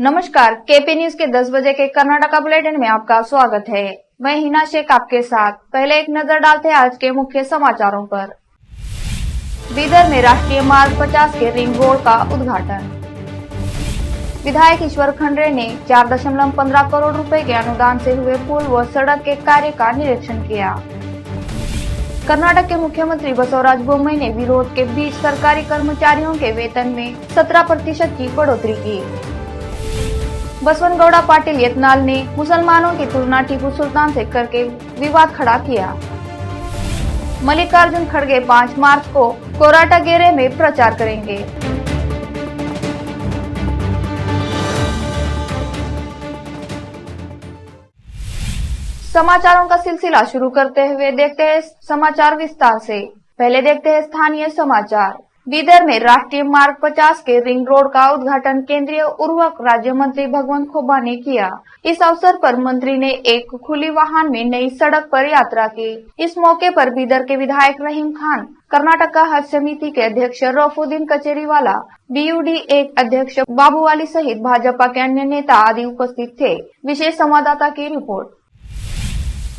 नमस्कार, KP news के 10 बजे के कर्नाटका बुलेटिन में आपका स्वागत है। मैं हिना शेख आपके साथ। पहले एक नजर डालते हैं आज के मुख्य समाचारों पर। बीदर में राष्ट्रीय मार्ग 50 के रिंग रोड का उद्घाटन। विधायक ईश्वर खंड्रे ने 4.15 करोड़ रुपए के अनुदान से हुए पुल व सड़क के कार्य का निरीक्षण किया। कर्नाटक के मुख्यमंत्री बसवराज बोम्मई ने विरोध के बीच सरकारी कर्मचारियों के वेतन में 17% की बढ़ोतरी की। बसवनगौड़ा पाटिल यत्नाल ने मुसलमानों की तुलना टीपू सुल्तान से करके विवाद खड़ा किया। मल्लिकार्जुन खड़गे 5 मार्च को कोराटागेरे में प्रचार करेंगे। समाचारों का सिलसिला शुरू करते हुए देखते हैं समाचार विस्तार से। पहले देखते हैं स्थानीय समाचार। बीदर में राष्ट्रीय मार्ग 50 के रिंग रोड का उद्घाटन केंद्रीय उर्वरक राज्य मंत्री भगवंत खोबा ने किया। इस अवसर पर मंत्री ने एक खुली वाहन में नई सड़क पर यात्रा की। इस मौके पर बीदर के विधायक रहीम खान, कर्नाटक हज समिति के अध्यक्ष रऊफुद्दीन कचेरीवाला, BUD-1 अध्यक्ष बाबूवाली सहित भाजपा के अन्य नेता आदि उपस्थित थे। विशेष संवाददाता की रिपोर्ट।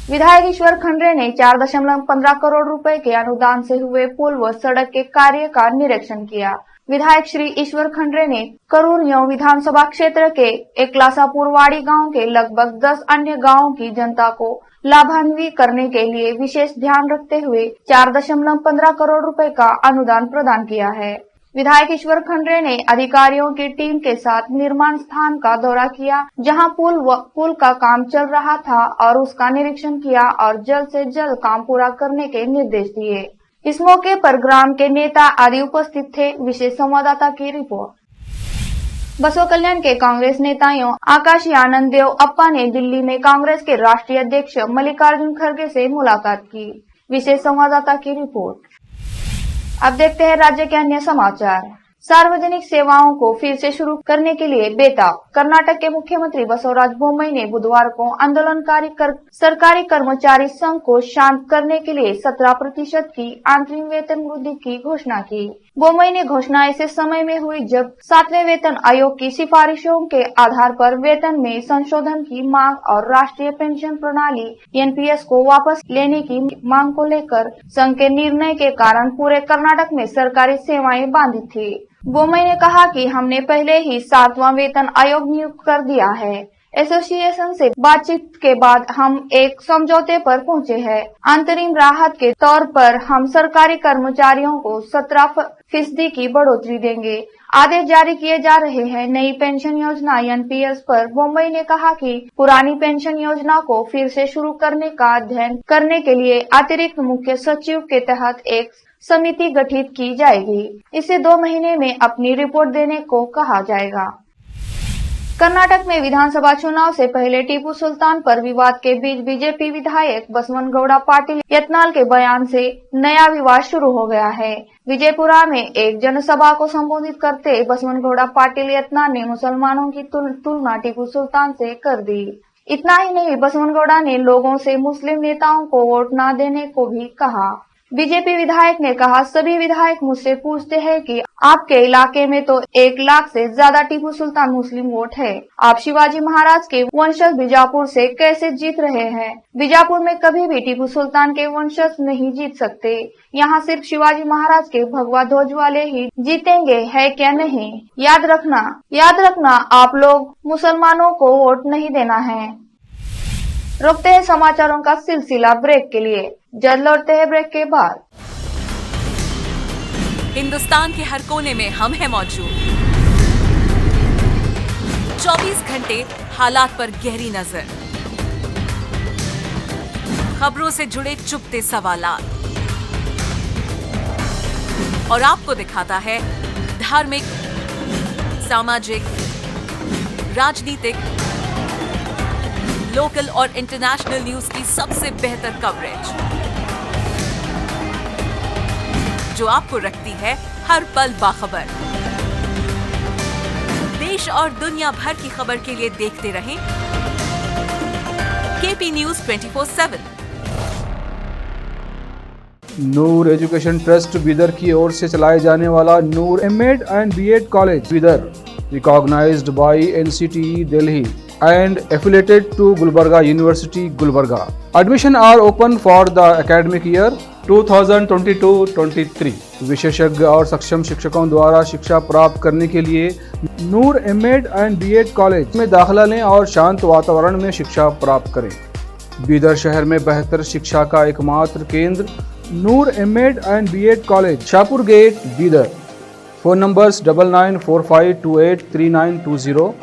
विधायक ईश्वर खंड्रे ने 4.15 करोड़ रुपए के अनुदान से हुए पुल व सड़क के कार्य का निरीक्षण किया। विधायक श्री ईश्वर खंड्रे ने करूर न्यू विधानसभा क्षेत्र के एकलासापुरवाड़ी गांव के लगभग 10 अन्य गांवों की जनता को लाभान्वित करने के लिए विशेष ध्यान रखते हुए 4.15 करोड़ रुपए का अनुदान प्रदान किया है। विधायक ईश्वर खंड्रे ने अधिकारियों की टीम के साथ निर्माण स्थान का दौरा किया, जहां पुल का काम चल रहा था और उसका निरीक्षण किया और जल्द से जल्द काम पूरा करने के निर्देश दिए। इस मौके पर ग्राम के नेता आदि उपस्थित थे। विशेष संवाददाता की रिपोर्ट। बसव कल्याण के कांग्रेस नेताओं आकाशी आनंद देव अप्पा ने दिल्ली में कांग्रेस के राष्ट्रीय अध्यक्ष मल्लिकार्जुन खड़गे से मुलाकात की। विशेष संवाददाता की रिपोर्ट। अब देखते हैं राज्य के अन्य समाचार। सार्वजनिक सेवाओं को फिर से शुरू करने के लिए बेताब। कर्नाटक के मुख्यमंत्री बसवराज बोम्मई ने बुधवार को आंदोलनकारी सरकारी कर्मचारी संघ को शांत करने के लिए 17% की अंतरिम वेतन वृद्धि की घोषणा की। बोम्मई ने घोषणा ऐसे समय में हुई जब 7वें वेतन आयोग की सिफारिशों के आधार पर वेतन में संशोधन की मांग और राष्ट्रीय पेंशन प्रणाली NPS को वापस लेने की मांग को लेकर संघ के निर्णय के कारण पूरे कर्नाटक में सरकारी सेवाएं बाधित थी। बोम्मई ने कहा कि हमने पहले ही 7वां वेतन आयोग नियुक्त कर दिया है। एसोसिएशन से बातचीत के बाद हम एक समझौते पर पहुंचे हैं। अंतरिम राहत के तौर पर हम सरकारी कर्मचारियों को 17% की बढ़ोतरी देंगे। आदेश जारी किए जा रहे हैं। नई पेंशन योजना NPS पर बोम्मई ने कहा कि पुरानी पेंशन योजना को फिर से शुरू करने का अध्ययन करने के लिए अतिरिक्त मुख्य सचिव के तहत एक समिति गठित की जाएगी। इसे 2 महीने में अपनी रिपोर्ट देने को कहा जाएगा। कर्नाटक में विधानसभा चुनाव से पहले टीपू सुल्तान पर विवाद के बीच बीजेपी विधायक बसवनगौड़ा पाटिल यत्नाल के बयान से नया विवाद शुरू हो गया है। विजयपुरा में एक जनसभा को संबोधित करते बसवनगौड़ा पाटिल यत्नाल ने मुसलमानों की तुलना टीपू सुल्तान से कर दी। इतना ही नहीं, बसवनगौड़ा ने लोगों से मुस्लिम नेताओं को वोट न देने को भी कहा। बीजेपी विधायक ने कहा, सभी विधायक मुझसे पूछते हैं कि आपके इलाके में तो 1 लाख से ज्यादा टीपू सुल्तान मुस्लिम वोट है। आप शिवाजी महाराज के वंशज बीजापुर से कैसे जीत रहे हैं? बीजापुर में कभी भी टीपू सुल्तान के वंशज नहीं जीत सकते। यहाँ सिर्फ शिवाजी महाराज के भगवा ध्वज वाले ही जीतेंगे, है क्या नहीं? याद रखना आप लोग मुसलमानों को वोट नहीं देना है। रोकते हैं समाचारों का सिलसिला ब्रेक के लिए। जल्द लौटते हैं ब्रेक के बाद। हिंदुस्तान के हर कोने में हम हैं मौजूद। 24 घंटे हालात पर गहरी नजर, खबरों से जुड़े चुपते सवालात और आपको दिखाता है धार्मिक, सामाजिक, राजनीतिक, लोकल और इंटरनेशनल न्यूज की सबसे बेहतर कवरेज, जो आपको रखती है हर पल बाखबर। देश और दुनिया भर की खबर के लिए देखते रहें केपी न्यूज 24/7। नूर एजुकेशन ट्रस्ट बीदर की ओर से चलाए जाने वाला नूर M.Ed and B.Ed college Bidar recognized by NCTE Delhi and affiliated to Gulbarga University, Gulbarga. Admission are open for the academic year 2022-23. विशेषज्ञ और सक्षम शिक्षकों द्वारा शिक्षा प्राप्त करने के लिए नूर एमएड एंड बीएड कॉलेज में दाखिला लें और शांत वातावरण में शिक्षा प्राप्त करें। बीदर शहर में बेहतर शिक्षा का एकमात्र केंद्र Noor MEd and BEd college, Shahpur gate, Bidar. Phone numbers 9945283920,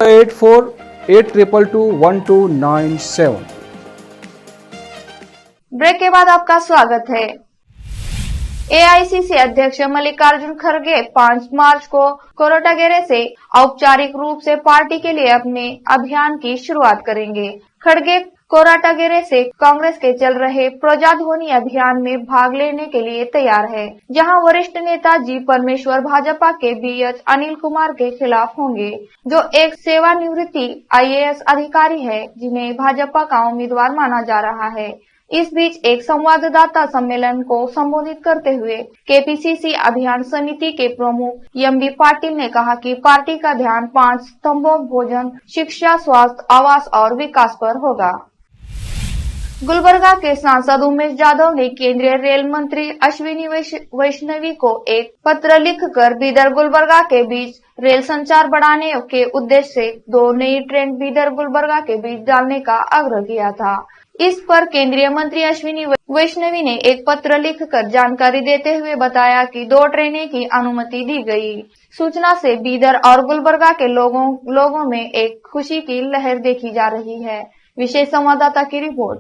8482221297। Break के बाद आपका स्वागत है। एआईसीसी अध्यक्ष मल्लिकार्जुन खड़गे 5 मार्च को कोराटागेरे से औपचारिक रूप से पार्टी के लिए अपने अभियान की शुरुआत करेंगे। खड़गे कोराटागेरे से कांग्रेस के चल रहे प्रजाध्वनि अभियान में भाग लेने के लिए तैयार है, जहां वरिष्ठ नेता जी परमेश्वर भाजपा के बीएच अनिल कुमार के खिलाफ होंगे, जो एक सेवानिवृत्ति आईएएस अधिकारी है, जिन्हें भाजपा का उम्मीदवार माना जा रहा है। इस बीच एक संवाददाता सम्मेलन को संबोधित करते हुए केपीसीसी अभियान समिति के प्रमुख एमबी पाटिल ने कहा कि पार्टी का ध्यान 5 स्तंभों भोजन, शिक्षा, स्वास्थ्य, आवास और विकास पर होगा। गुलबर्गा के सांसद उमेश यादव ने केंद्रीय रेल मंत्री अश्विनी वैष्णवी को एक पत्र लिखकर बीदर गुलबर्गा के बीच रेल संचार बढ़ाने के उद्देश्य से 2 नई ट्रेन बीदर गुलबर्गा के बीच डालने का आग्रह किया था। इस पर केंद्रीय मंत्री अश्विनी वैष्णवी ने एक पत्र लिखकर जानकारी देते हुए बताया कि 2 ट्रेनें की अनुमति दी गई। सूचना से बीदर और गुलबर्गा के लोगों में एक खुशी की लहर देखी जा रही है। विशेष संवाददाता की रिपोर्ट।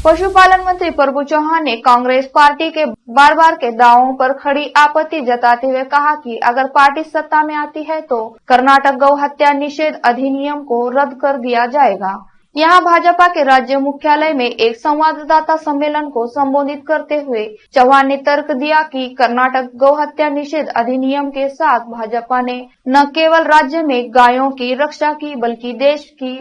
पशुपालन मंत्री प्रभु चौहान ने कांग्रेस पार्टी के बार के दावों पर खड़ी आपत्ति जताते हुए कहा कि अगर पार्टी सत्ता में आती है तो कर्नाटक गौ हत्या निषेध अधिनियम को रद्द कर दिया जाएगा। यहां भाजपा के राज्य मुख्यालय में एक संवाददाता सम्मेलन को संबोधित करते हुए चौहान ने तर्क दिया कि कर्नाटक गौ हत्या निषेध अधिनियम के साथ भाजपा ने न केवल राज्य में गायों की रक्षा की, बल्कि देश की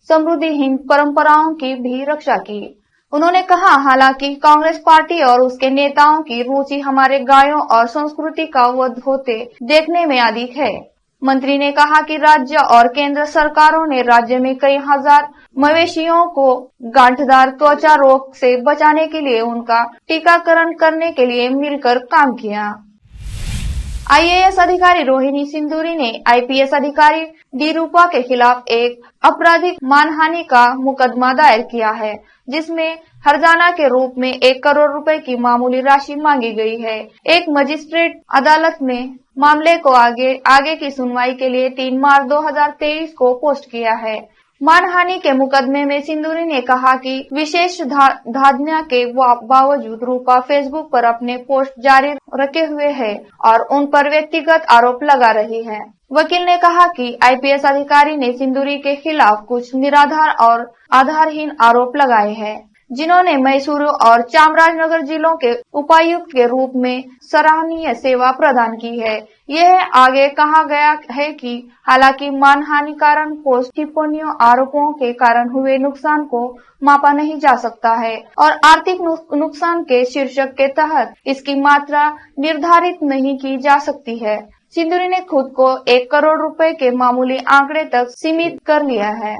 समृद्धिहीन परंपराओं की भी रक्षा की। उन्होंने कहा, हालांकि कांग्रेस पार्टी और उसके नेताओं की रुचि हमारे गायों और संस्कृति का वध होते देखने में अधिक है। मंत्री ने कहा कि राज्य और केंद्र सरकारों ने राज्य में कई हजार मवेशियों को गांठदार त्वचा रोग से बचाने के लिए उनका टीकाकरण करने के लिए मिलकर काम किया। आईएएस अधिकारी रोहिणी सिंधूरी ने आईपीएस अधिकारी डी रूपा के खिलाफ एक आपराधिक मानहानि का मुकदमा दायर किया है, जिसमें हर्जाना के रूप में 1 करोड़ रुपए की मामूली राशि मांगी गई है। एक मजिस्ट्रेट अदालत ने मामले को आगे की सुनवाई के लिए 3 मार्च 2023 को पोस्ट किया है। मानहानि के मुकदमे में सिंधूरी ने कहा कि विशेष धारणा के बावजूद रूपा फेसबुक पर अपने पोस्ट जारी रखे हुए है और उन पर व्यक्तिगत आरोप लगा रही है। वकील ने कहा कि आईपीएस अधिकारी ने सिंधूरी के खिलाफ कुछ निराधार और आधारहीन आरोप लगाए हैं, जिन्होंने मैसूरू और चामराजनगर जिलों के उपायुक्त के रूप में सराहनीय सेवा प्रदान की है। यह आगे कहा गया है कि हालांकि मानहानि कारण पोस्ट टिप्पणियों आरोपों के कारण हुए नुकसान को मापा नहीं जा सकता है और आर्थिक नुकसान के शीर्षक के तहत इसकी मात्रा निर्धारित नहीं की जा सकती है। सिंधूरी ने खुद को 1 करोड़ रुपए के मामूली आंकड़े तक सीमित कर लिया है।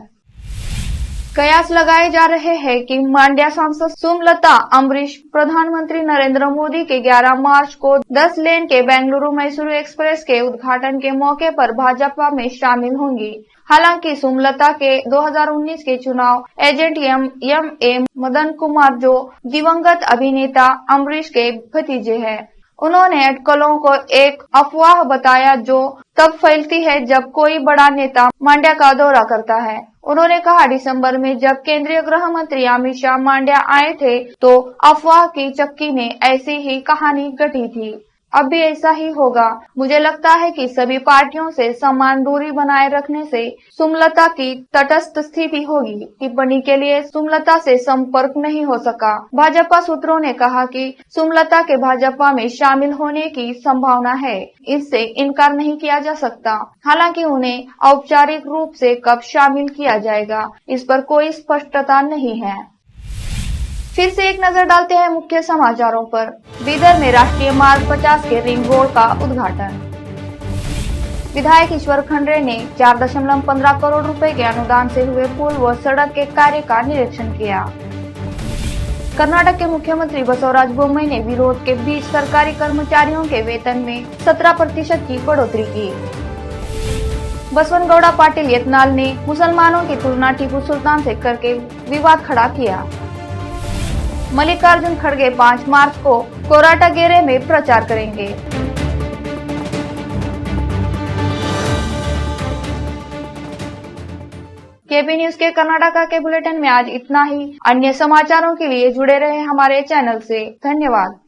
कयास लगाए जा रहे हैं कि मांड्या सांसद सुमलता अम्बरीश प्रधानमंत्री नरेंद्र मोदी के 11 मार्च को 10 लेन के बेंगलुरु मैसूरू एक्सप्रेस के उद्घाटन के मौके पर भाजपा में शामिल होंगी। हालांकि सुमलता के 2019 के चुनाव एजेंट एम मदन कुमार, जो दिवंगत अभिनेता अम्बरीश के भतीजे हैं, उन्होंने अटकलों को एक अफवाह बताया जो तब फैलती है जब कोई बड़ा नेता मांड्या का दौरा करता है। उन्होंने कहा, दिसंबर में जब केंद्रीय गृह मंत्री अमित शाह मांड्या आए थे तो अफवाह की चक्की में ऐसी ही कहानी घटी थी। अब भी ऐसा ही होगा। मुझे लगता है कि सभी पार्टियों से समान दूरी बनाए रखने से सुमलता की तटस्थ स्थिति होगी। टिप्पणी के लिए सुमलता से संपर्क नहीं हो सका। भाजपा सूत्रों ने कहा कि सुमलता के भाजपा में शामिल होने की संभावना है, इससे इनकार नहीं किया जा सकता। हालांकि उन्हें औपचारिक रूप से कब शामिल किया जाएगा, इस पर कोई स्पष्टता नहीं है। फिर से एक नजर डालते हैं मुख्य समाचारों पर। बीदर में राष्ट्रीय मार्ग 50 के रिंग रोड का उद्घाटन। विधायक ईश्वर खंड्रे ने 4.15 करोड़ रुपए के अनुदान से हुए पुल व सड़क के कार्य का निरीक्षण किया। कर्नाटक के मुख्यमंत्री बसवराज बोम्मई ने विरोध के बीच सरकारी कर्मचारियों के वेतन में 17% की बढ़ोतरी की। बसवनगौड़ा पाटिल यत्नाल ने मुसलमानों की तुलना टीपू सुल्तान से करके विवाद खड़ा किया। मल्लिकार्जुन खड़गे 5 मार्च को कोराटागेरे में प्रचार करेंगे। केबी न्यूज के कर्नाटका के बुलेटिन में आज इतना ही। अन्य समाचारों के लिए जुड़े रहे हमारे चैनल से। धन्यवाद।